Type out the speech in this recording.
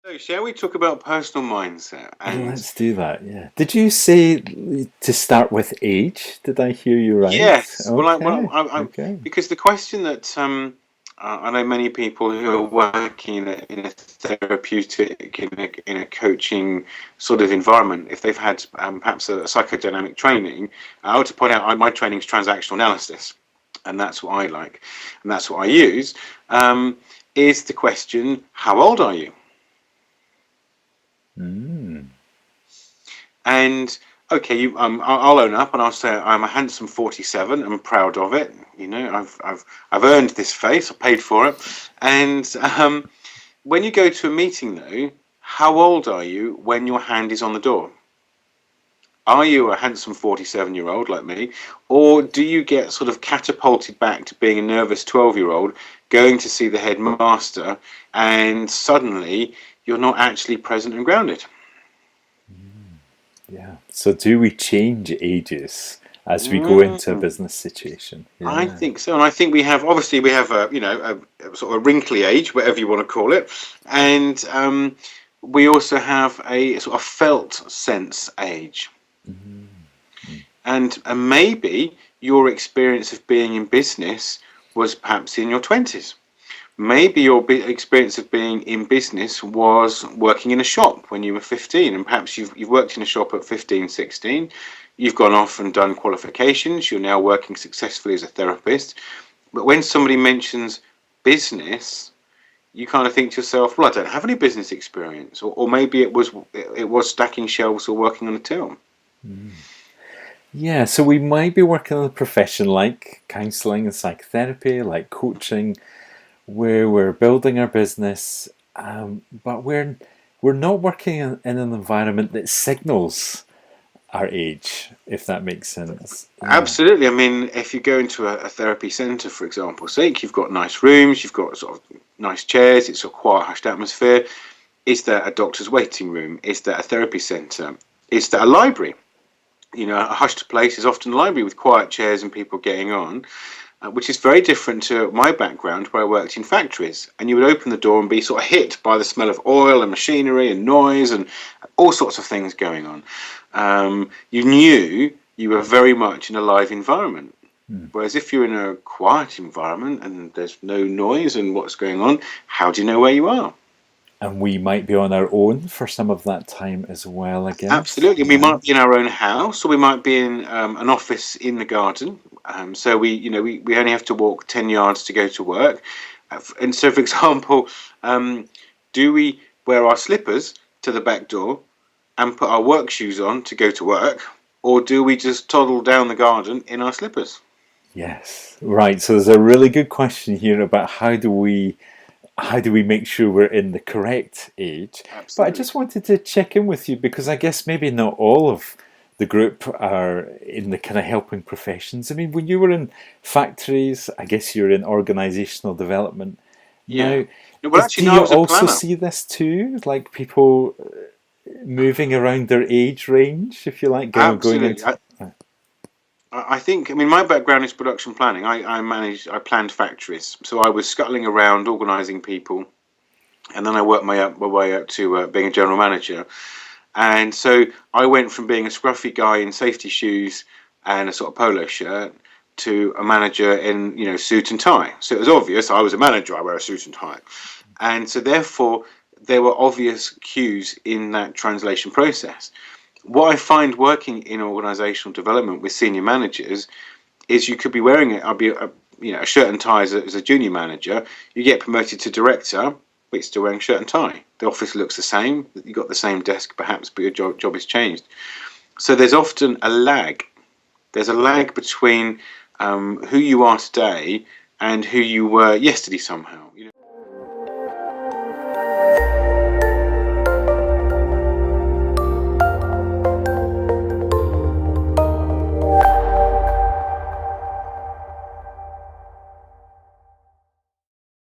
So, shall we talk about personal mindset? And Let's do that, yeah. Did you say to start with age? Did I hear you right? yes, Okay, okay. because the question that I know many people who are working in a therapeutic, in a coaching sort of environment, if they've had perhaps a psychodynamic training, I want to point out my training is transactional analysis, and that's what I like, and that's what I use. Is the question, how old are you? Mm. And okay, I'll own up and I'll say I'm a handsome 47. I'm proud of it. You know, I've earned this face. I paid for it. And when you go to a meeting, though, how old are you when your hand is on the door? Are you a handsome 47-year-old like me, or do you get sort of catapulted back to being a nervous 12-year-old going to see the headmaster, and suddenly you're not actually present and grounded? Yeah. So do we change ages as we go into a Mm. business situation? I Yeah. think so, and I think we have a a sort of wrinkly age, whatever you want to call it, and we also have a sort of felt sense age, Mm. and maybe your experience of being in business was perhaps in your 20s. Maybe your experience of being in business was working in a shop when you were 15, and perhaps you've worked in a shop at 15, 16. You've gone off and done qualifications. You're now working successfully as a therapist. But when somebody mentions business, you kind of think to yourself, well, I don't have any business experience, or maybe it was stacking shelves or working on a till. Mm. Yeah, so we might be working on a profession like counseling and psychotherapy, like coaching, where we're building our business, but we're not working in an environment that signals our age, if that makes sense. Yeah. Absolutely. I mean, if you go into a therapy centre, for example's sake, you've got nice rooms, you've got sort of nice chairs, it's a quiet, hushed atmosphere. Is there a doctor's waiting room? Is there a therapy centre? Is there a library? You know, a hushed place is often a library with quiet chairs and people getting on, which is very different to my background where I worked in factories. And you would open the door and be sort of hit by the smell of oil and machinery and noise and all sorts of things going on. You knew you were very much in a live environment. Mm. Whereas if you're in a quiet environment and there's no noise and what's going on, how do you know where you are? And we might be on our own for some of that time as well, I guess. Absolutely. We Yeah. might be in our own house, or we might be in an office in the garden. So we only have to walk 10 yards to go to work. And so, for example, do we wear our slippers to the back door and put our work shoes on to go to work, or do we just toddle down the garden in our slippers? Yes. Right. So there's a really good question here about how do we make sure we're in the correct age? But I Absolutely. just wanted to check in with you because I guess maybe not all of the group are in the kind of helping professions. I mean, when you were in factories, I guess you're in organizational development. Yeah. Now, No, well, actually, do no, I you was a also planner. see this too? Like people moving around their age range, if you like, going Absolutely. into. I think, I mean, my background is production planning. I planned factories. So I was scuttling around, organising people, and then I worked my way up to being a general manager. And so I went from being a scruffy guy in safety shoes and a sort of polo shirt to a manager in, suit and tie. So it was obvious I was a manager, I wear a suit and tie. And so therefore, there were obvious cues in that translation process. What I find working in organizational development with senior managers is you could be wearing it. I'll be a shirt and tie as a junior manager. You get promoted to director, but you're still wearing shirt and tie. The office looks the same. You got the same desk, perhaps, but your job is changed. So there's often a lag. There's a lag between who you are today and who you were yesterday somehow.